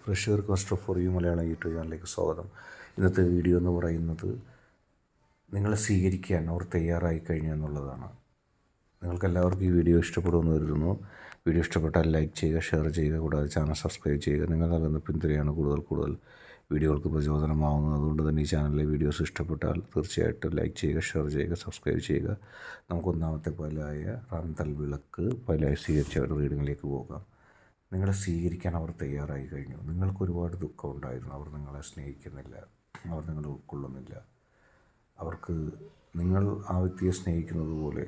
Fresh request for you Malayalam YouTube ചാനലിലേക്ക് സ്വാഗതം. ഇന്നത്തെ വീഡിയോ എന്ന് പറയുന്നത് നിങ്ങളെ സ്വീകരിക്കാൻ അവർ തയ്യാറായി കഴിഞ്ഞു എന്നുള്ളതാണ്. നിങ്ങൾക്കെല്ലാവർക്കും ഈ വീഡിയോ ഇഷ്ടപ്പെടുമെന്ന് കരുതുന്നു. വീഡിയോ ഇഷ്ടപ്പെട്ടാൽ ലൈക്ക് ചെയ്യുക, ഷെയർ ചെയ്യുക, കൂടാതെ ചാനൽ സബ്സ്ക്രൈബ് ചെയ്യുക. നിങ്ങൾ നൽകുന്ന പിന്തുണയാണ് കൂടുതൽ വീഡിയോകൾക്ക് പ്രചോദനമാവുന്നത്. അതുകൊണ്ട് തന്നെ ഈ ചാനലിലെ വീഡിയോസ് ഇഷ്ടപ്പെട്ടാൽ തീർച്ചയായിട്ടും ലൈക്ക് ചെയ്യുക, ഷെയർ ചെയ്യുക, സബ്സ്ക്രൈബ് ചെയ്യുക. നമുക്ക് ഒന്നാമത്തെ പലായ റാന്തൽ വിളക്ക് പലായ സ്വീകരിച്ചവരുടെ റീഡിങ്ങിലേക്ക് പോകാം. നിങ്ങളെ സ്വീകരിക്കാൻ അവർ തയ്യാറായി കഴിഞ്ഞു. നിങ്ങൾക്കൊരുപാട് ദുഃഖമുണ്ടായിരുന്നു. അവർ നിങ്ങളെ സ്നേഹിക്കുന്നില്ല, അവർ നിങ്ങളെ ഉൾക്കൊള്ളുന്നില്ല. അവർക്ക് നിങ്ങൾ ആ വ്യക്തിയെ സ്നേഹിക്കുന്നത് പോലെ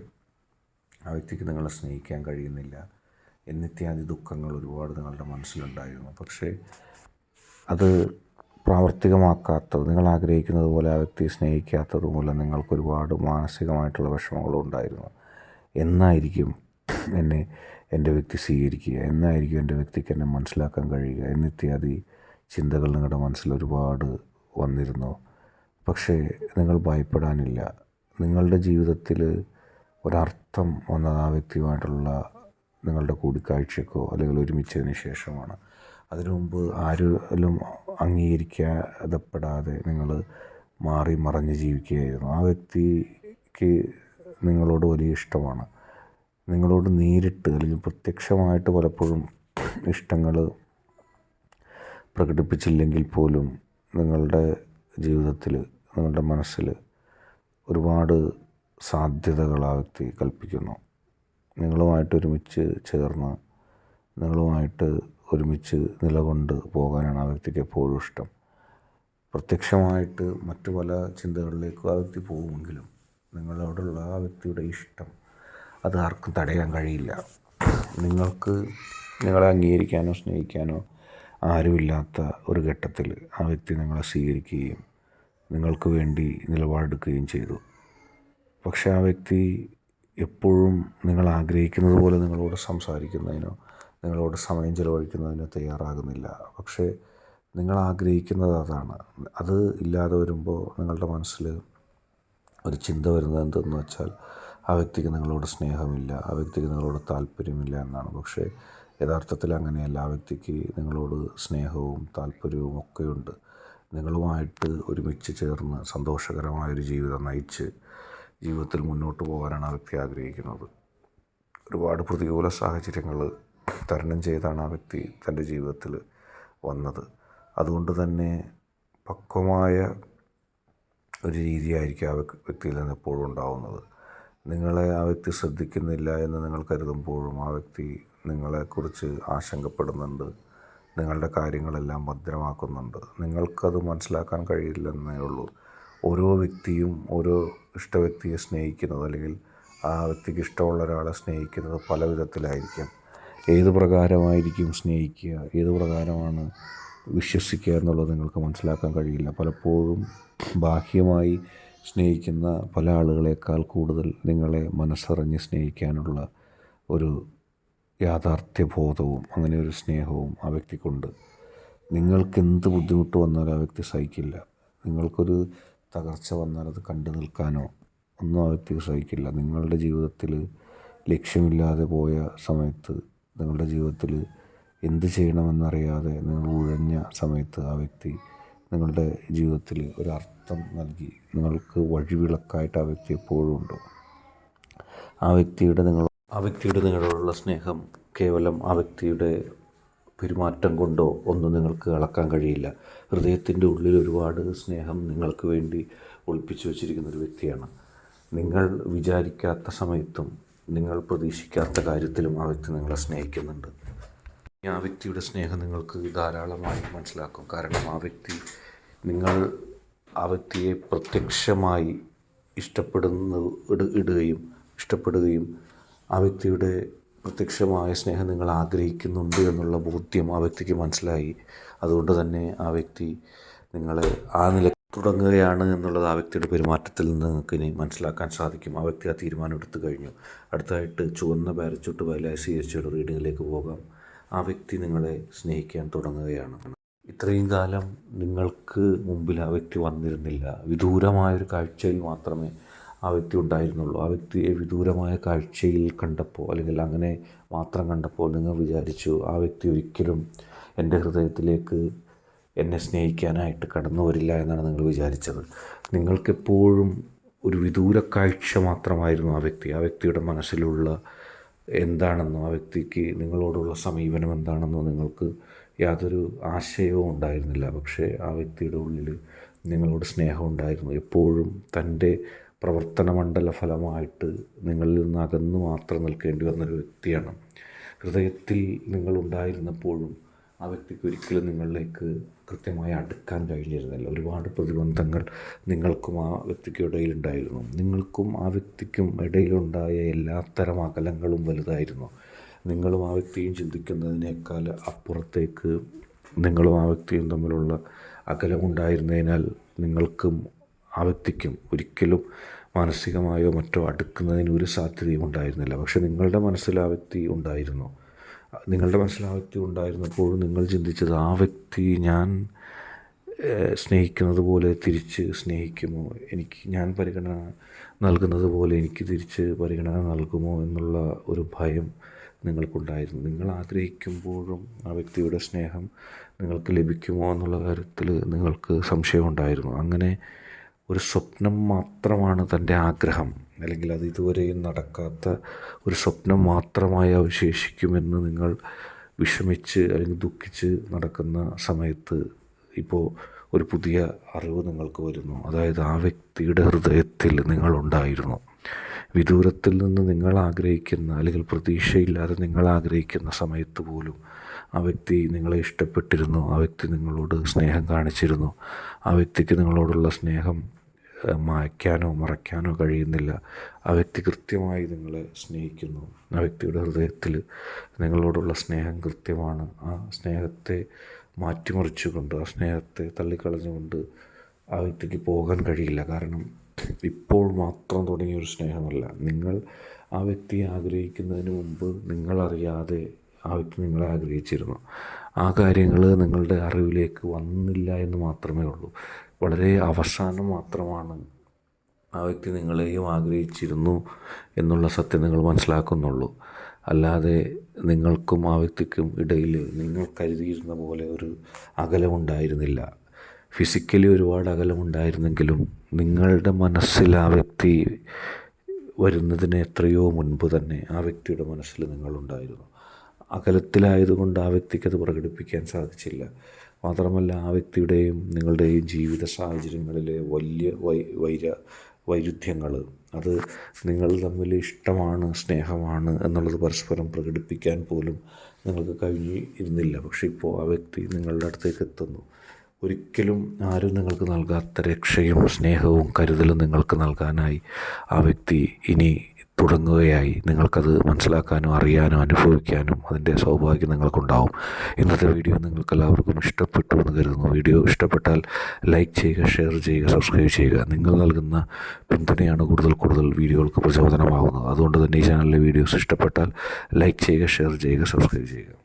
ആ വ്യക്തിക്ക് നിങ്ങളെ സ്നേഹിക്കാൻ കഴിയുന്നില്ല എന്നിത്യാദി ദുഃഖങ്ങൾ ഒരുപാട് നിങ്ങളുടെ മനസ്സിലുണ്ടായിരുന്നു. പക്ഷേ അത് പ്രാവർത്തികമാക്കാത്തത്, നിങ്ങൾ ആഗ്രഹിക്കുന്നത് പോലെ ആ വ്യക്തിയെ സ്നേഹിക്കാത്തത് മൂലം നിങ്ങൾക്കൊരുപാട് മാനസികമായിട്ടുള്ള വിഷമങ്ങളും ഉണ്ടായിരുന്നു. എന്നായിരിക്കും എൻ്റെ വ്യക്തി സ്വീകരിക്കുക, എന്നായിരിക്കും എൻ്റെ വ്യക്തിക്ക് എന്നെ മനസ്സിലാക്കാൻ കഴിയുക എന്നിത്യാദി ചിന്തകൾ നിങ്ങളുടെ മനസ്സിൽ ഒരുപാട് വന്നിരുന്നു. പക്ഷേ നിങ്ങൾ ഭയപ്പെടാനില്ല. നിങ്ങളുടെ ജീവിതത്തിൽ ഒരർത്ഥം വന്നത് ആ വ്യക്തിയുമായിട്ടുള്ള നിങ്ങളുടെ കൂടിക്കാഴ്ചക്കോ അല്ലെങ്കിൽ ഒരുമിച്ചതിന് ശേഷമാണ്. അതിനു മുമ്പ് ആരും അംഗീകരിക്കാതെപ്പെടാതെ നിങ്ങൾ മാറി മറഞ്ഞ് ജീവിക്കുകയായിരുന്നു. ആ വ്യക്തിക്ക് നിങ്ങളോട് വലിയ ഇഷ്ടമാണ്. നിങ്ങളോട് നേരിട്ട് അല്ലെങ്കിൽ പ്രത്യക്ഷമായിട്ട് പലപ്പോഴും ഇഷ്ടങ്ങൾ പ്രകടിപ്പിച്ചില്ലെങ്കിൽ പോലും നിങ്ങളുടെ ജീവിതത്തിൽ, നിങ്ങളുടെ മനസ്സിൽ ഒരുപാട് സാധ്യതകൾ ആ വ്യക്തി കൽപ്പിക്കുന്നു. നിങ്ങളുമായിട്ട് ഒരുമിച്ച് ചേർന്ന്, നിങ്ങളുമായിട്ട് ഒരുമിച്ച് നിലകൊണ്ട് പോകാനാണ് ആ വ്യക്തിക്ക് എപ്പോഴും ഇഷ്ടം. പ്രത്യക്ഷമായിട്ട് മറ്റു പല ചിന്തകളിലേക്കും ആ വ്യക്തി പോകുമെങ്കിലും നിങ്ങളോടുള്ള ആ വ്യക്തിയുടെ ഇഷ്ടം അത് ആർക്കും തടയാൻ കഴിയില്ല. നിങ്ങളെ അംഗീകരിക്കാനോ സ്നേഹിക്കാനോ ആരുമില്ലാത്ത ഒരു ഘട്ടത്തിൽ ആ വ്യക്തി നിങ്ങളെ സ്വീകരിക്കുകയും നിങ്ങൾക്ക് വേണ്ടി നിലപാടെടുക്കുകയും ചെയ്തു. പക്ഷേ ആ വ്യക്തി എപ്പോഴും നിങ്ങൾ ആഗ്രഹിക്കുന്നത് പോലെ നിങ്ങളോട് സംസാരിക്കുന്നതിനോ നിങ്ങളോട് സമയം ചെലവഴിക്കുന്നതിനോ തയ്യാറാകുന്നില്ല. പക്ഷേ നിങ്ങൾ ആഗ്രഹിക്കുന്നത് അതാണ്. അത് ഇല്ലാതെ വരുമ്പോൾ നിങ്ങളുടെ മനസ്സിൽ ഒരു ചിന്ത വരുന്നത് എന്തെന്ന് വെച്ചാൽ ആ വ്യക്തിക്ക് നിങ്ങളോട് സ്നേഹമില്ല, ആ വ്യക്തിക്ക് നിങ്ങളോട് താല്പര്യമില്ല എന്നാണ്. പക്ഷേ യഥാർത്ഥത്തിൽ അങ്ങനെയല്ല. ആ വ്യക്തിക്ക് നിങ്ങളോട് സ്നേഹവും താല്പര്യവും ഒക്കെയുണ്ട്. നിങ്ങളുമായിട്ട് ഒരുമിച്ച് ചേർന്ന് സന്തോഷകരമായൊരു ജീവിതം നയിച്ച് ജീവിതത്തിൽ മുന്നോട്ട് പോകാനാണ് ആ വ്യക്തി ആഗ്രഹിക്കുന്നത്. ഒരുപാട് പ്രതികൂല സാഹചര്യങ്ങൾ തരണം ചെയ്താണ് ആ വ്യക്തി തൻ്റെ ജീവിതത്തിൽ വന്നത്. അതുകൊണ്ട് തന്നെ പക്വമായ ഒരു രീതിയായിരിക്കും ആ വ്യക്തിയിൽ നിന്ന് എപ്പോഴും ഉണ്ടാവുന്നത്. നിങ്ങളെ ആ വ്യക്തി ശ്രദ്ധിക്കുന്നില്ല എന്ന് നിങ്ങൾ കരുതുമ്പോഴും ആ വ്യക്തി നിങ്ങളെക്കുറിച്ച് ആശങ്കപ്പെടുന്നുണ്ട്, നിങ്ങളുടെ കാര്യങ്ങളെല്ലാം ഭദ്രമാക്കുന്നുണ്ട്. നിങ്ങൾക്കത് മനസ്സിലാക്കാൻ കഴിയില്ലെന്നേ ഉള്ളൂ. ഓരോ വ്യക്തിയും ഓരോ വ്യക്തിയെ സ്നേഹിക്കുന്നത് അല്ലെങ്കിൽ ആ വ്യക്തിക്ക് ഇഷ്ടമുള്ള ഒരാളെ സ്നേഹിക്കുന്നത് പല വിധത്തിലായിരിക്കും. ഏത് പ്രകാരമായിരിക്കും സ്നേഹിക്കുക, ഏത് പ്രകാരമാണ് വിശ്വസിക്കുക എന്നുള്ളത് നിങ്ങൾക്ക് മനസ്സിലാക്കാൻ കഴിയില്ല. പലപ്പോഴും ബാഹ്യമായി സ്നേഹിക്കുന്ന പല ആളുകളേക്കാൾ കൂടുതൽ നിങ്ങളെ മനസ്സറിഞ്ഞ് സ്നേഹിക്കാനുള്ള ഒരു യാഥാർത്ഥ്യബോധവും അങ്ങനെ ഒരു സ്നേഹവും ആ വ്യക്തിക്കുണ്ട്. നിങ്ങൾക്കെന്ത് ബുദ്ധിമുട്ട് വന്നാലും ആ വ്യക്തി സഹിക്കില്ല. നിങ്ങൾക്കൊരു തകർച്ച വന്നാൽ അത് കണ്ടു നിൽക്കാനോ ഒന്നും ആ വ്യക്തിക്ക് സഹിക്കില്ല. നിങ്ങളുടെ ജീവിതത്തിൽ ലക്ഷ്യമില്ലാതെ പോയ സമയത്ത്, നിങ്ങളുടെ ജീവിതത്തിൽ എന്ത് ചെയ്യണമെന്നറിയാതെ നിങ്ങൾ ഉഴഞ്ഞ സമയത്ത് ആ വ്യക്തി നിങ്ങളുടെ ജീവിതത്തിൽ ഒരർത്ഥം നൽകി നിങ്ങൾക്ക് വഴിവിളക്കായിട്ട് ആ വ്യക്തി എപ്പോഴും ഉണ്ട്. ആ വ്യക്തിയുടെ നിങ്ങളോടുള്ള സ്നേഹം കേവലം ആ വ്യക്തിയുടെ പെരുമാറ്റം കൊണ്ടോ ഒന്നും നിങ്ങൾക്ക് അളക്കാൻ കഴിയില്ല. ഹൃദയത്തിൻ്റെ ഉള്ളിൽ ഒരുപാട് സ്നേഹം നിങ്ങൾക്ക് വേണ്ടി ഒളിപ്പിച്ചു വച്ചിരിക്കുന്ന ഒരു വ്യക്തിയാണ്. നിങ്ങൾ വിചാരിക്കാത്ത സമയത്തും നിങ്ങൾ പ്രതീക്ഷിക്കാത്ത കാര്യത്തിലും ആ വ്യക്തി നിങ്ങളെ സ്നേഹിക്കുന്നുണ്ട്. ആ വ്യക്തിയുടെ സ്നേഹം നിങ്ങൾക്ക് ധാരാളമായി മനസ്സിലാക്കും. കാരണം നിങ്ങൾ ആ വ്യക്തിയെ പ്രത്യക്ഷമായി ഇഷ്ടപ്പെടുകയും ആ വ്യക്തിയുടെ പ്രത്യക്ഷമായ സ്നേഹം നിങ്ങൾ ആഗ്രഹിക്കുന്നുണ്ട് എന്നുള്ള ബോധ്യം ആ വ്യക്തിക്ക് മനസ്സിലായി. അതുകൊണ്ട് തന്നെ ആ വ്യക്തി നിങ്ങളെ ആ നില തുടങ്ങുകയാണ് എന്നുള്ളത് ആ വ്യക്തിയുടെ പെരുമാറ്റത്തിൽ നിന്ന് നിങ്ങൾക്ക് ഇനി മനസ്സിലാക്കാൻ സാധിക്കും. ആ വ്യക്തി ആ തീരുമാനം എടുത്തു കഴിഞ്ഞു. അടുത്തായിട്ട് ചുവന്ന പാരച്യൂട്ട് വയലായ സ്വീകരിച്ചൊരു റീഡിങ്ങിലേക്ക് പോകാം. ആ വ്യക്തി നിങ്ങളെ സ്നേഹിക്കാൻ തുടങ്ങുകയാണ്. ഇത്രയും കാലം നിങ്ങൾക്ക് മുമ്പിൽ ആ വ്യക്തി വന്നിരുന്നില്ല. വിദൂരമായൊരു കാഴ്ചയിൽ മാത്രമേ ആ വ്യക്തി ഉണ്ടായിരുന്നുള്ളൂ. ആ വ്യക്തിയെ വിദൂരമായ കാഴ്ചയിൽ കണ്ടപ്പോൾ അല്ലെങ്കിൽ അങ്ങനെ മാത്രം കണ്ടപ്പോൾ നിങ്ങൾ വിചാരിച്ചു ആ വ്യക്തി ഒരിക്കലും എൻ്റെ ഹൃദയത്തിലേക്ക് എന്നെ സ്നേഹിക്കാനായിട്ട് കടന്നു വരില്ല എന്നാണ് നിങ്ങൾ വിചാരിച്ചത്. നിങ്ങൾക്കെപ്പോഴും ഒരു വിദൂര കാഴ്ച മാത്രമായിരുന്നു ആ വ്യക്തി. ആ വ്യക്തിയുടെ മനസ്സിലുള്ള എന്താണെന്നോ ആ വ്യക്തിക്ക് നിങ്ങളോടുള്ള സമീപനം എന്താണെന്നോ നിങ്ങൾക്ക് യാതൊരു ആശയവും ഉണ്ടായിരുന്നില്ല. പക്ഷേ ആ വ്യക്തിയുടെ ഉള്ളിൽ നിങ്ങളോട് സ്നേഹം ഉണ്ടായിരുന്നു. എപ്പോഴും തൻ്റെ പ്രവർത്തന മണ്ഡല ഫലമായിട്ട് നിങ്ങളിൽ നിന്ന് അകന്നു മാത്രം നിൽക്കേണ്ടി വന്നൊരു വ്യക്തിയാണ്. ഹൃദയത്തിൽ നിങ്ങളുണ്ടായിരുന്നപ്പോഴും ആ വ്യക്തിക്ക് ഒരിക്കലും നിങ്ങളിലേക്ക് കൃത്യമായി അടുക്കാൻ കഴിഞ്ഞിരുന്നില്ല. ഒരുപാട് പ്രതിബന്ധങ്ങൾ നിങ്ങൾക്കും ആ വ്യക്തിക്കും ഇടയിലുണ്ടായിരുന്നു. നിങ്ങൾക്കും ആ വ്യക്തിക്കും ഇടയിലുണ്ടായ എല്ലാത്തരം അകലങ്ങളും വലുതായിരുന്നു. നിങ്ങളും ആ വ്യക്തിയും ചിന്തിക്കുന്നതിനേക്കാൾ അപ്പുറത്തേക്ക് നിങ്ങളും ആ വ്യക്തിയും തമ്മിലുള്ള അകലമുണ്ടായിരുന്നതിനാൽ നിങ്ങൾക്കും ആ വ്യക്തിക്കും ഒരിക്കലും മാനസികമായോ മറ്റോ അടുക്കുന്നതിന് ഒരു സാധ്യതയും ഉണ്ടായിരുന്നില്ല. പക്ഷെ നിങ്ങളുടെ മനസ്സിൽ ആ വ്യക്തി ഉണ്ടായിരുന്നു. നിങ്ങളുടെ മനസ്സിൽ ആ വ്യക്തി ഉണ്ടായിരുന്നപ്പോഴും നിങ്ങൾ ചിന്തിച്ചത് ആ വ്യക്തി ഞാൻ സ്നേഹിക്കുന്നത് പോലെ തിരിച്ച് സ്നേഹിക്കുമോ, ഞാൻ പരിഗണന നൽകുന്നത് പോലെ എനിക്ക് തിരിച്ച് പരിഗണന നൽകുമോ എന്നുള്ള ഒരു ഭയം നിങ്ങൾക്കുണ്ടായിരുന്നു. നിങ്ങൾ ആഗ്രഹിക്കുമ്പോഴും ആ വ്യക്തിയുടെ സ്നേഹം നിങ്ങൾക്ക് ലഭിക്കുമോ എന്നുള്ള കാര്യത്തിൽ നിങ്ങൾക്ക് സംശയമുണ്ടായിരുന്നു. അങ്ങനെ ഒരു സ്വപ്നം മാത്രമാണ് തൻ്റെ ആഗ്രഹം, അല്ലെങ്കിൽ അത് ഇതുവരെയും നടക്കാത്ത ഒരു സ്വപ്നം മാത്രമായി അവശേഷിക്കുമെന്ന് നിങ്ങൾ വിഷമിച്ച് അല്ലെങ്കിൽ ദുഃഖിച്ച് നടക്കുന്ന സമയത്ത് ഇപ്പോൾ ഒരു പുതിയ അറിവ് നിങ്ങൾക്ക് വരുന്നു. അതായത് ആ വ്യക്തിയുടെ ഹൃദയത്തിൽ നിങ്ങളുണ്ടായിരുന്നു. വിദൂരത്തിൽ നിന്ന് നിങ്ങൾ ആഗ്രഹിക്കുന്ന അല്ലെങ്കിൽ പ്രതീക്ഷയില്ലാതെ നിങ്ങൾ ആഗ്രഹിക്കുന്ന സമയത്ത് പോലും ആ വ്യക്തി നിങ്ങളെ ഇഷ്ടപ്പെട്ടിരുന്നു. ആ വ്യക്തി നിങ്ങളോട് സ്നേഹം കാണിച്ചിരുന്നു. ആ വ്യക്തിക്ക് നിങ്ങളോടുള്ള സ്നേഹം മായ്ക്കാനോ മറയ്ക്കാനോ കഴിയുന്നില്ല. ആ വ്യക്തി കൃത്യമായി നിങ്ങളെ സ്നേഹിക്കുന്നു. ആ വ്യക്തിയുടെ ഹൃദയത്തിൽ നിങ്ങളോടുള്ള സ്നേഹം കൃത്യമാണ്. ആ സ്നേഹത്തെ മാറ്റിമറിച്ചുകൊണ്ട്, ആ സ്നേഹത്തെ തള്ളിക്കളഞ്ഞുകൊണ്ട് ആ വ്യക്തിക്ക് പോകാൻ കഴിയില്ല. കാരണം ഇപ്പോൾ മാത്രം തുടങ്ങിയൊരു സ്നേഹമല്ല. നിങ്ങൾ ആ വ്യക്തിയെ ആഗ്രഹിക്കുന്നതിന് മുമ്പ് നിങ്ങളറിയാതെ ആ വ്യക്തി നിങ്ങളെ ആഗ്രഹിച്ചിരുന്നു. ആ കാര്യങ്ങൾ നിങ്ങളുടെ അറിവിലേക്ക് വന്നില്ല എന്ന് മാത്രമേ ഉള്ളൂ. വളരെ അവസാനം മാത്രമാണ് ആ വ്യക്തി നിങ്ങളെയും ആഗ്രഹിച്ചിരുന്നു എന്നുള്ള സത്യം നിങ്ങൾ മനസ്സിലാക്കുന്നുള്ളൂ. അല്ലാതെ നിങ്ങൾക്കും ആ വ്യക്തിക്കും ഇടയിൽ നിങ്ങൾ കരുതിയിരുന്ന പോലെ ഒരു അകലമുണ്ടായിരുന്നില്ല. ഫിസിക്കലി ഒരുപാട് അകലമുണ്ടായിരുന്നെങ്കിലും നിങ്ങളുടെ മനസ്സിൽ ആ വ്യക്തി വരുന്നതിന് എത്രയോ മുൻപ് തന്നെ ആ വ്യക്തിയുടെ മനസ്സിൽ നിങ്ങളുണ്ടായിരുന്നു. അകലത്തിലായതുകൊണ്ട് ആ വ്യക്തിക്കത് പ്രകടിപ്പിക്കാൻ സാധിച്ചില്ല. മാത്രമല്ല ആ വ്യക്തിയുടെയും നിങ്ങളുടെയും ജീവിത സാഹചര്യങ്ങളിലെ വലിയ വൈരുദ്ധ്യങ്ങൾ, അത് നിങ്ങൾ തമ്മിൽ ഇഷ്ടമാണ്, സ്നേഹമാണ് എന്നുള്ളത് പരസ്പരം പ്രകടിപ്പിക്കാൻ പോലും നിങ്ങൾക്ക് കഴിഞ്ഞിരുന്നില്ല. പക്ഷേ ഇപ്പോൾ ആ വ്യക്തി നിങ്ങളുടെ അടുത്തേക്ക് എത്തുന്നു. ഒരിക്കലും ആരും നിങ്ങൾക്ക് നൽകാത്ത രക്ഷയും സ്നേഹവും കരുതലും നിങ്ങൾക്ക് നൽകാനായി ആ വ്യക്തി ഇനി തുടങ്ങുകയായി. നിങ്ങൾക്കത് മനസ്സിലാക്കാനും അറിയാനും അനുഭവിക്കാനും അതിൻ്റെ സൗഭാഗ്യം നിങ്ങൾക്കുണ്ടാവും. ഇന്നത്തെ വീഡിയോ നിങ്ങൾക്കെല്ലാവർക്കും ഇഷ്ടപ്പെട്ടു എന്ന് കരുതുന്നു. വീഡിയോ ഇഷ്ടപ്പെട്ടാൽ ലൈക്ക് ചെയ്യുക, ഷെയർ ചെയ്യുക, സബ്സ്ക്രൈബ് ചെയ്യുക. നിങ്ങൾ നൽകുന്ന പിന്തുണയാണ് കൂടുതൽ വീഡിയോകൾക്ക് പ്രചോദനമാകുന്നത്. അതുകൊണ്ട് തന്നെ ഈ ചാനലിലെ വീഡിയോസ് ഇഷ്ടപ്പെട്ടാൽ ലൈക്ക് ചെയ്യുക, ഷെയർ ചെയ്യുക, സബ്സ്ക്രൈബ് ചെയ്യുക.